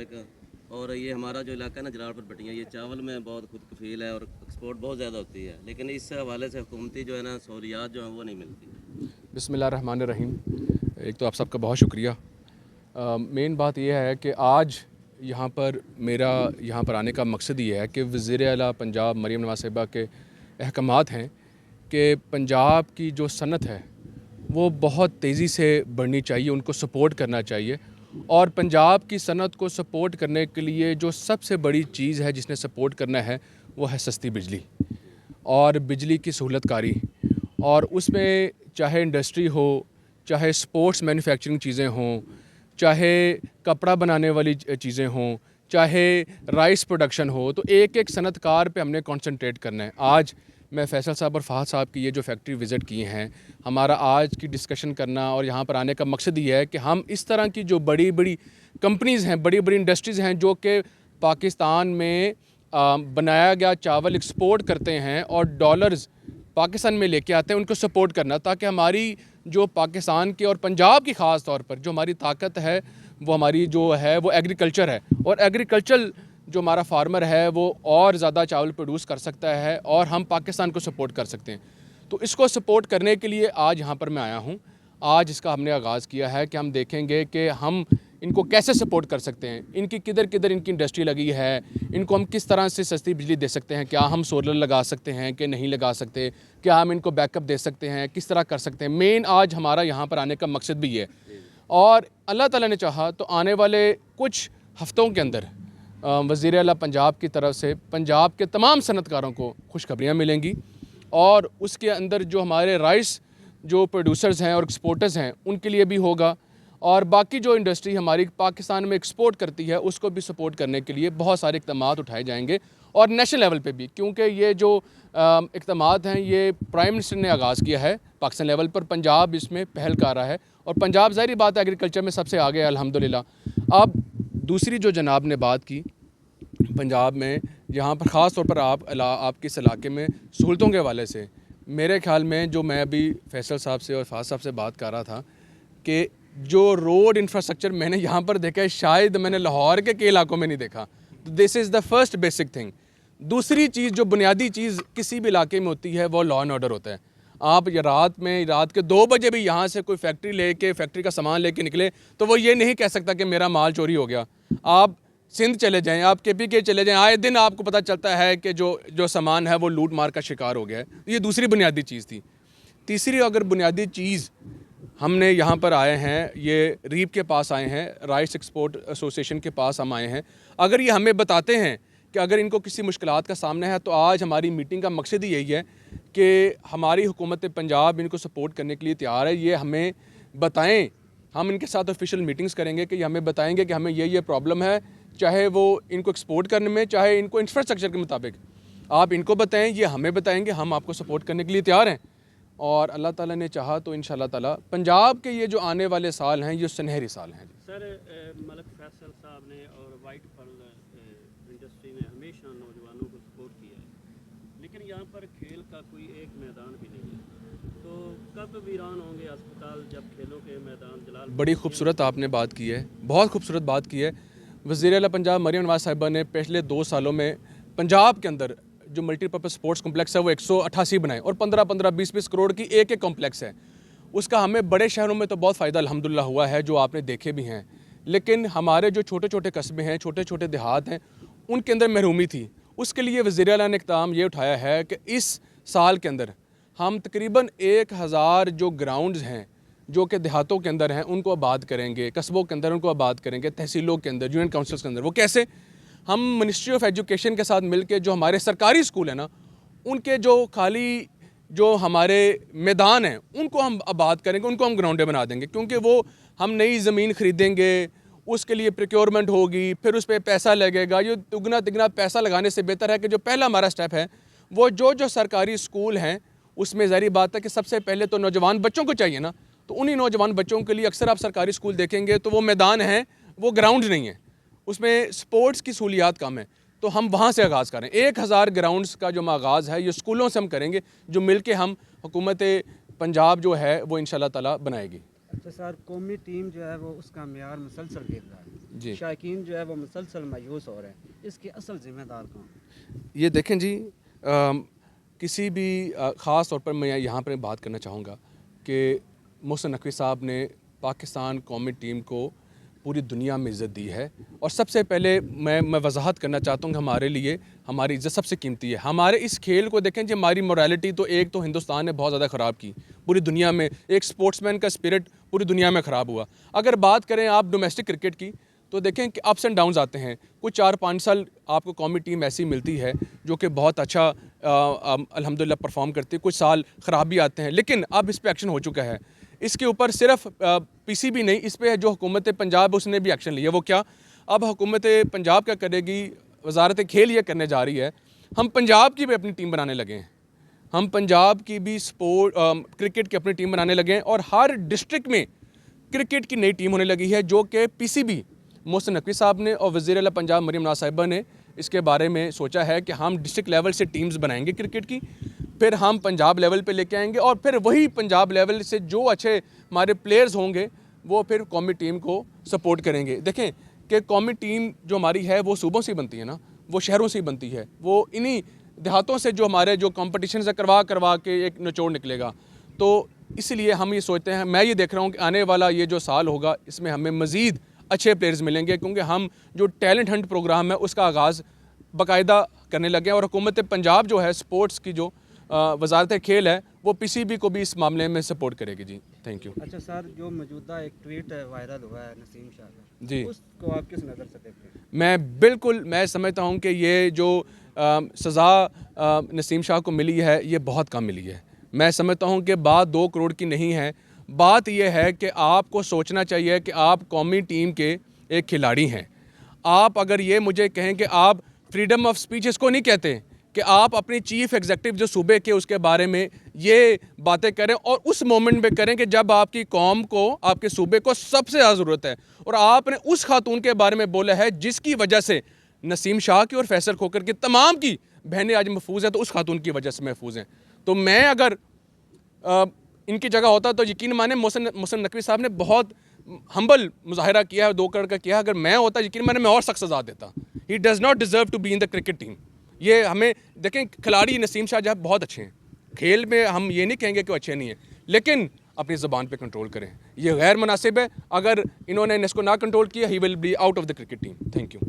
मुताबिक। और ये हमारा जो इलाका है ना जलालपुर पटियाँ, ये चावल में बहुत खुद कफील है और एक्सपोर्ट बहुत ज़्यादा होती है, लेकिन इस हवाले से हुकूमती जो है ना सहूलियात जो हैं वो नहीं मिलती। बिस्मिल्लाहिर्रहमानिर्रहीम। एक तो आप सबका बहुत शुक्रिया। मेन बात यह है कि आज मेरा यहाँ पर आने का मकसद ये है कि वज़ीर आला पंजाब मरीम नवाज़ साहिबा के अहकामात हैं कि पंजाब की जो सनत है वो बहुत तेज़ी से बढ़नी चाहिए, उनको सपोर्ट करना चाहिए। और पंजाब की सनत को सपोर्ट करने के लिए जो सबसे बड़ी चीज़ है जिसने सपोर्ट करना है वो है सस्ती बिजली और बिजली की सहूलतकारी। और उसमें चाहे इंडस्ट्री हो, चाहे स्पोर्ट्स मैन्युफैक्चरिंग चीज़ें हों, चाहे कपड़ा बनाने वाली चीज़ें हों, चाहे राइस प्रोडक्शन हो, तो एक एक सनतकार पे हमने कंसंट्रेट करना है। आज मैं फैसल साहब और फ़ाहद साहब की ये जो फैक्ट्री विज़िट की हैं, हमारा आज की डिस्कशन करना और यहाँ पर आने का मकसद ये है कि हम इस तरह की जो बड़ी बड़ी कंपनीज़ हैं, बड़ी बड़ी इंडस्ट्रीज़ हैं जो कि पाकिस्तान में बनाया गया चावल एक्सपोर्ट करते हैं और डॉलर्स पाकिस्तान में लेके आते हैं, उनको सपोर्ट करना, ताकि हमारी जो पाकिस्तान की और पंजाब की ख़ास तौर पर जो हमारी ताकत है वो हमारी जो है वो एग्रीकल्चर है। और एग्रीकल्चर जो हमारा फार्मर है वो और ज़्यादा चावल प्रोड्यूस कर सकता है और हम पाकिस्तान को सपोर्ट कर सकते हैं। तो इसको सपोर्ट करने के लिए आज यहाँ पर मैं आया हूँ। आज इसका हमने आगाज़ किया है कि हम देखेंगे कि हम इनको कैसे सपोर्ट कर सकते हैं, इनकी किधर किधर इनकी इंडस्ट्री लगी है, इनको हम किस तरह से सस्ती बिजली दे सकते हैं, क्या हम सोलर लगा सकते हैं कि नहीं लगा सकते, क्या हम इनको बैकअप दे सकते हैं, किस तरह कर सकते हैं। मेन आज हमारा यहाँ पर आने का मकसद भी है। और अल्लाह ताला ने चाहा तो आने वाले कुछ हफ़्तों के अंदर वज़ीर आला पंजाब की तरफ से पंजाब के तमाम सनतकारों को खुशखबरियाँ मिलेंगी। और उसके अंदर जो हमारे राइस जो प्रोड्यूसर्स हैं और एक्सपोर्टर्स हैं उनके लिए भी होगा। और बाकी जो इंडस्ट्री हमारी पाकिस्तान में एक्सपोर्ट करती है उसको भी सपोर्ट करने के लिए बहुत सारे इक़दामात उठाए जाएंगे और नेशनल लेवल पे भी, क्योंकि ये जो इक़दामात हैं ये प्राइम मिनिस्टर ने आगाज़ किया है पाकिस्तान लेवल पर, पंजाब इसमें पहल कर रहा है और पंजाब ज़ाहिर बात है एग्रीकल्चर में सबसे आगे है अल्हम्दुलिल्लाह। अब दूसरी जो जनाब ने बात की पंजाब में, यहाँ पर ख़ास तौर पर आपके इस इलाके में सहूलतों के हवाले से, मेरे ख्याल में जो मैं अभी फैसल साहब से और फाज साहब से बात कर रहा था कि जो रोड इंफ्रास्ट्रक्चर मैंने यहाँ पर देखा है शायद मैंने लाहौर के कई इलाकों में नहीं देखा। तो this is the first basic thing. दूसरी चीज़ जो बुनियादी चीज़ किसी भी इलाके में होती है वो लॉ एंड ऑर्डर होता है। आप रात के 2 बजे भी यहाँ से कोई फैक्ट्री का सामान लेके निकले तो वो ये नहीं कह सकता कि मेरा माल चोरी हो गया। आप सिंध चले जाएं, आप KPK चले जाएं, आए दिन आपको पता चलता है कि जो सामान है वो लूट मार का शिकार हो गया है। ये दूसरी बुनियादी चीज़ थी। तीसरी अगर बुनियादी चीज़ हमने यहाँ पर आए हैं, ये रीप के पास आए हैं, राइस एक्सपोर्ट एसोसिएशन के पास हम आए हैं। अगर ये हमें बताते हैं कि अगर इनको किसी मुश्किलात का सामना है, तो आज हमारी मीटिंग का मकसद ही यही है कि हमारी हुकूमत पंजाब इनको सपोर्ट करने के लिए तैयार है। ये हमें बताएं, हम इनके साथ ऑफिशियल मीटिंग्स करेंगे कि हमें बताएंगे कि हमें ये प्रॉब्लम है, चाहे वो इनको एक्सपोर्ट करने में, चाहे इनको इंफ्रास्ट्रक्चर के मुताबिक। आप इनको बताएं, ये हमें बताएंगे, हम आपको सपोर्ट करने के लिए तैयार हैं। और अल्लाह ताला ने चाहा तो इंशाअल्लाह ताला पंजाब के ये जो आने वाले साल हैं ये सुनहरी साल हैं। सर, मलिक फैसल साहब ने और वाइट पर्ल इंडस्ट्री ने हमेशा नौजवानों को सपोर्ट किया है, लेकिन यहाँ पर खेल का कोई एक मैदान भी नहीं है। तो कब वीरान होंगे अस्पताल जब खेलों के मैदान जलाल। बड़ी खूबसूरत आपने बात की है, बहुत खूबसूरत बात की है। वज़ीर आला पंजाब मरीम नवाज़ साहिबा ने पिछले 2 सालों में पंजाब के अंदर जो मल्टीपर्पज़ स्पोर्ट्स कॉम्प्लेक्स है वो 188 बनाए और 15-15, 20-20 करोड़ की एक कॉम्प्लेक्स है। उसका हमें बड़े शहरों में तो बहुत फ़ायदा अल्हम्दुलिल्लाह हुआ है, जो आपने देखे भी हैं, लेकिन हमारे जो छोटे छोटे कस्बे हैं, छोटे छोटे देहात हैं, उनके अंदर महरूमी थी। उसके लिए वज़ीर आला ने इक़दाम ये उठाया है कि इस साल के अंदर हम तकरीबन 1000 जो ग्राउंड्स हैं जो कि देहातों के अंदर हैं उनको आबाद करेंगे, कस्बों के अंदर उनको आबाद करेंगे, तहसीलों के अंदर, यूनियन काउंसिल्स के अंदर। वो कैसे? हम मिनिस्ट्री ऑफ एजुकेशन के साथ मिलकर जो हमारे सरकारी स्कूल हैं ना, उनके जो खाली जो हमारे मैदान हैं उनको हम आबाद करेंगे, उनको हम ग्राउंडें बना देंगे, क्योंकि वो हम नई ज़मीन ख़रीदेंगे, उसके लिए प्रोक्योरमेंट होगी, फिर उस पर पैसा लगेगा। ये दुगना तिगना पैसा लगाने से बेहतर है कि जो पहला हमारा स्टेप है वो जो सरकारी स्कूल हैं उसमें ज़ाहिर बात है कि सबसे पहले तो नौजवान बच्चों को चाहिए ना, तो उन्हीं नौजवान बच्चों के लिए अक्सर आप सरकारी स्कूल देखेंगे तो वो मैदान हैं, वो ग्राउंड नहीं है, उसमें स्पोर्ट्स की सहूलियात कम है। तो हम वहाँ से आगाज़ करें। 1000 ग्राउंड्स का जो आगाज़ है ये स्कूलों से हम करेंगे, जो मिल के हम हुकूमत पंजाब जो है वो इंशाअल्लाह ताला बनाएगी। अच्छा सर, कौमी टीम जो है वो उसका मेयार मुसलसल गिर रहा जी। है, शायकीन जो है वो मुसलसल मायूस हो रहे हैं, इसके असल जिम्मेदार कौन? ये देखें जी, किसी भी ख़ास तौर पर मैं यहाँ पर बात करना चाहूँगा कि मोहसिन नकवी साहब ने पाकिस्तान कौमी टीम को पूरी दुनिया में इज़्ज़त दी है। और सबसे पहले मैं वजाहत करना चाहता हूँ कि हमारे लिए हमारी इज़्ज़त सबसे कीमती है। हमारे इस खेल को देखें जी, हमारी मोरालिटी तो एक तो हिंदुस्तान ने बहुत ज़्यादा ख़राब की, पूरी दुनिया में एक स्पोर्ट्समैन का स्पिरिट पूरी दुनिया में ख़राब हुआ। अगर बात करें आप डोमेस्टिक क्रिकेट की, तो देखें कि अप्स एंड डाउन्स आते हैं। कुछ 4-5 साल आपको कौमी टीम ऐसी मिलती है जो कि बहुत अच्छा अल्हम्दुलिल्लाह परफॉर्म करती है, कुछ साल ख़राब भी आते हैं, लेकिन अब इस पे एक्शन हो चुका है। इसके ऊपर सिर्फ पीसीबी नहीं, इस पे जो हुकूमत पंजाब उसने भी एक्शन लिया। वो क्या, अब हुकूमत पंजाब क्या करेगी, वजारत खेल ये करने जा रही है, हम पंजाब की भी अपनी टीम बनाने लगे हैं। हम पंजाब की भी क्रिकेट की अपनी टीम बनाने लगे हैं और हर डिस्ट्रिक्ट में क्रिकेट की नई टीम होने लगी है, जो कि पीसीबी मोहसिन नकवी साहब ने और वज़ीर आला पंजाब मरियम नवाज़ साहिबा ने इसके बारे में सोचा है कि हम डिस्ट्रिक्ट लेवल से टीम्स बनाएंगे क्रिकेट की, फिर हम पंजाब लेवल पे लेके आएंगे और फिर वही पंजाब लेवल से जो अच्छे हमारे प्लेयर्स होंगे वो फिर कौमी टीम को सपोर्ट करेंगे। देखें कि कौमी टीम जो हमारी है वो सूबों से बनती है ना, वो शहरों से ही बनती है, वो इन्हीं देहातों से जो हमारे जो कॉम्पिटिशन है करवा के एक निचोड़ निकलेगा। तो इसलिए हम ये सोचते हैं, मैं ये देख रहा हूँ कि आने वाला ये जो साल होगा इसमें हमें मज़ीद अच्छे प्लेयर्स मिलेंगे, क्योंकि हम जो टैलेंट हंट प्रोग्राम है उसका आगाज़ बाकायदा करने लगे हैं। और हुकूमत पंजाब जो है स्पोर्ट्स की जो वजारत खेल है वो पीसीबी को भी इस मामले में सपोर्ट करेगी जी। Thank you. अच्छा सर, जो मौजूदा एक ट्वीट वायरल हुआ है नसीम शाह का, जी, उसको आप किस नज़र से देखते हैं? मैं समझता हूँ कि ये जो सज़ा नसीम शाह को मिली है ये बहुत कम मिली है। मैं समझता हूँ कि बात 2 करोड़ की नहीं है, बात यह है कि आपको सोचना चाहिए कि आप कौमी टीम के एक खिलाड़ी हैं। आप अगर ये मुझे कहें कि आप फ्रीडम ऑफ स्पीच इसको नहीं कहते, कि आप अपनी चीफ एग्जीक्यूटिव जो सूबे के उसके बारे में ये बातें करें और उस मोमेंट में करें कि जब आपकी कौम को, आपके सूबे को सबसे ज़्यादा ज़रूरत है, और आपने उस खातून के बारे में बोला है जिसकी वजह से नसीम शाह की और फैसल खोकर की तमाम की बहनें आज महफूज हैं, तो उस खातून की वजह से महफूज हैं। तो मैं अगर इनकी जगह होता तो यकीन माने मोहसिन नकवी साहब ने बहुत हम्बल मुजाहिरा किया है, 2 करोड़ का किया। अगर मैं होता यकीन माने मैं और सख्त सज़ा देता। He does not deserve to be in the cricket team. ये हमें देखें, खिलाड़ी नसीम शाह जहाँ बहुत अच्छे हैं, खेल में हम ये नहीं कहेंगे कि वो अच्छे नहीं हैं, लेकिन अपनी ज़बान पे कंट्रोल करें। ये गैर मुनासिब है, अगर इन्होंने इसको ना कंट्रोल किया he will be out of the cricket team. Thank you.